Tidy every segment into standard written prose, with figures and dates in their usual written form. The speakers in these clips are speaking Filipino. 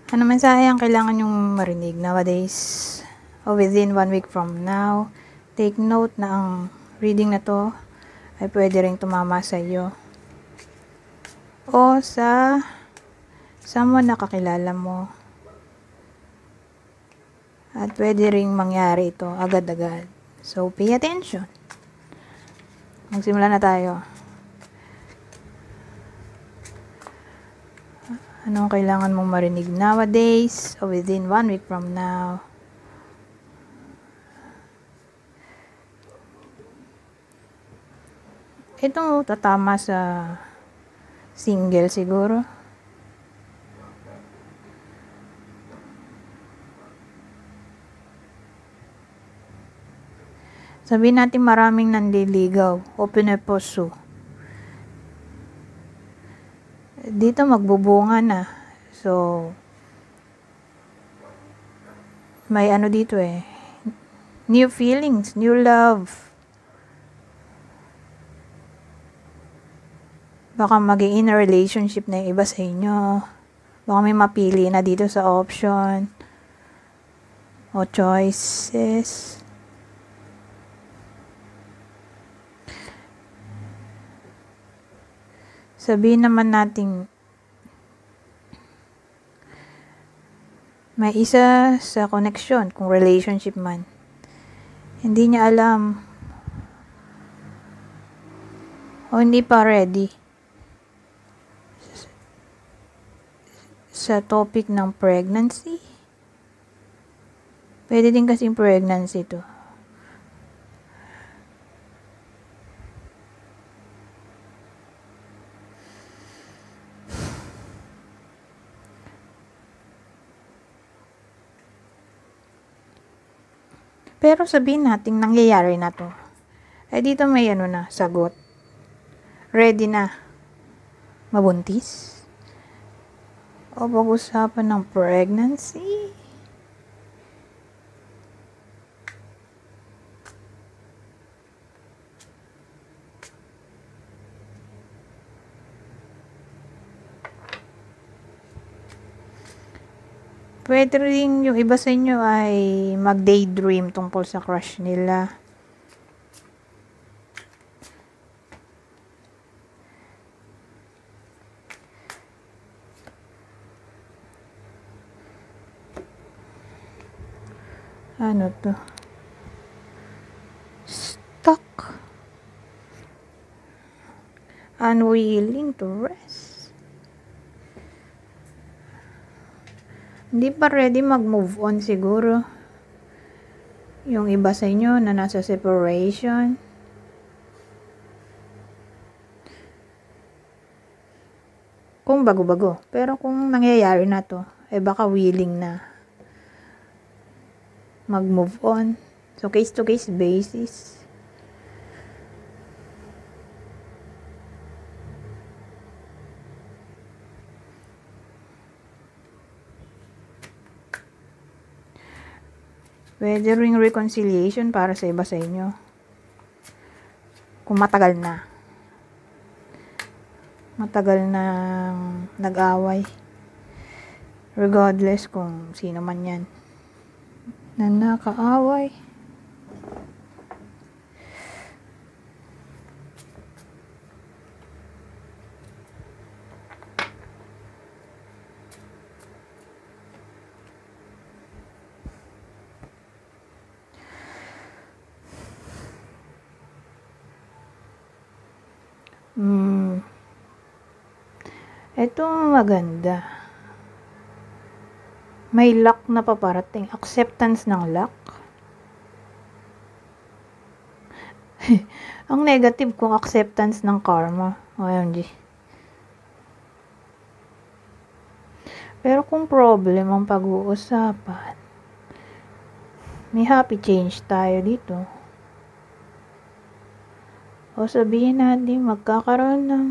Ano mensahe ang kailangan yung marinig nowadays o within 1 week from now? Take note na ang reading na to ay pwede ring tumama sa iyo o sa someone na kakilala mo. At pwede ring mangyari ito agad-agad. So, pay attention. Magsimula na tayo. Anong kailangan mong marinig nowadays o within 1 week from now? Ito tatama sa single siguro. Sabihin natin maraming nanliligaw o pinepursue. Dito magbubunga na. So, may ano dito new feelings, new love. Baka maging in a relationship na yung iba sa inyo. Baka may mapili na dito sa option o choices. Sabihin naman natin may isa sa connection, kung relationship man. Hindi niya alam o hindi pa ready sa topic ng pregnancy. Pwede din kasing pregnancy to. Pero sabihin natin nangyayari na to. Dito may sagot. Ready na mabuntis? O pag-usapan ng pregnancy? Pwede rin yung iba sa inyo ay mag-daydream tungkol sa crush nila. Ano to? Stuck. Unwilling to rest. Hindi pa ready mag-move on siguro. Yung iba sa inyo na nasa separation. Kung bago-bago. Pero kung nangyayari na to, baka willing na mag-move on. So, case-to-case basis. Pwede ring reconciliation para sa iba sa inyo. Kung matagal na. Matagal na nag-away. Regardless kung sino man yan. Na nakaaway. Ito maganda. May luck na paparating. Acceptance ng luck. Ang negative kung acceptance ng karma. OMG. Pero kung problem ang pag-uusapan, may happy change tayo dito. O sabihin natin magkakaroon ng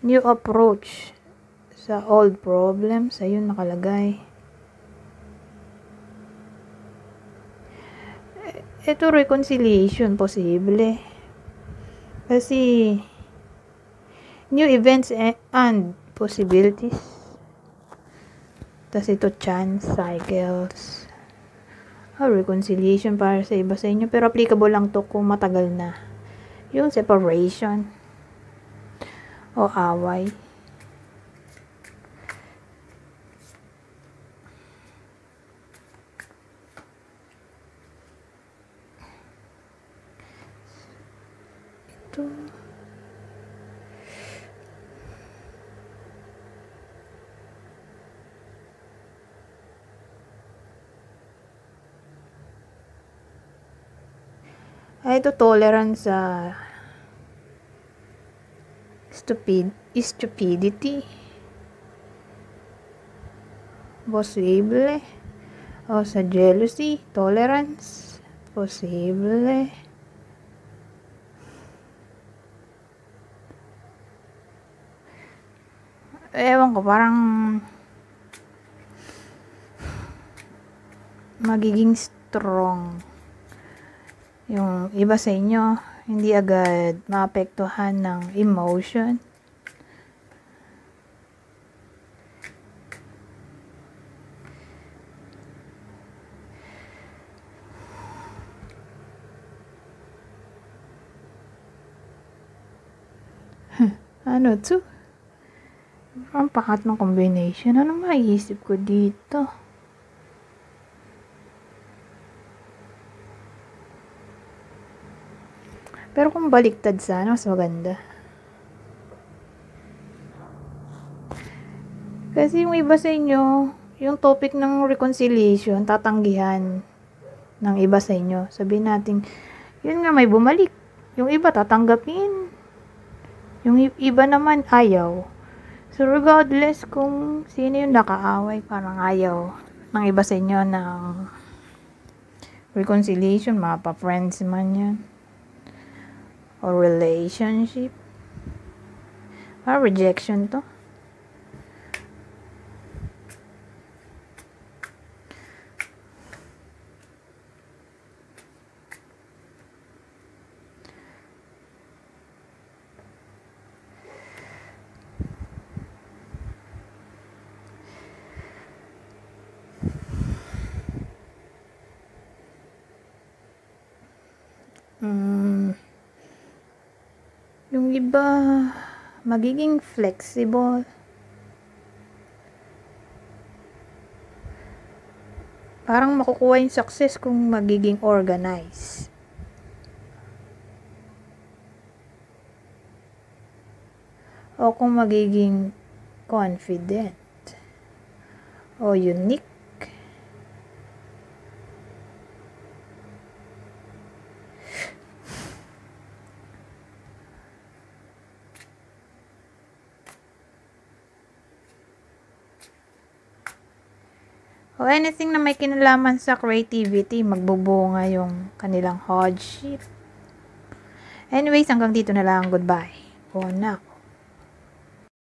new approach sa old problems. Ayun nakalagay. Ito reconciliation posible. Kasi new events and possibilities. Tas ito, chance, cycles. Reconciliation para sa iba sa inyo. Pero applicable lang to kung matagal na. Yung separation. O away. Ito. Ito tolerance sa stupidity. Posible. O sa jealousy, tolerance. Posible. Ewan ko, parang magiging strong yung iba sa inyo, hindi agad maapektuhan ng emotion. Ano to? Ang pakat ng combination. Ano maiisip ko dito? Pero kung baliktad sana, mas maganda. Kasi yung iba sa inyo, yung topic ng reconciliation, tatanggihan ng iba sa inyo. Sabihin natin, yun nga may bumalik. Yung iba tatanggapin. Yung iba naman ayaw. So regardless kung sino yung nakaaway, parang ayaw ng iba sa inyo ng reconciliation, mapa-friends man yan. Or relationship. Rejection to. Yung iba, magiging flexible. Parang makukuha yung success kung magiging organized. O kung magiging confident. O unique. O anything na may kinalaman sa creativity, magbubunga yung kanilang hardship. Anyways, hanggang dito na lang. Goodbye. For now.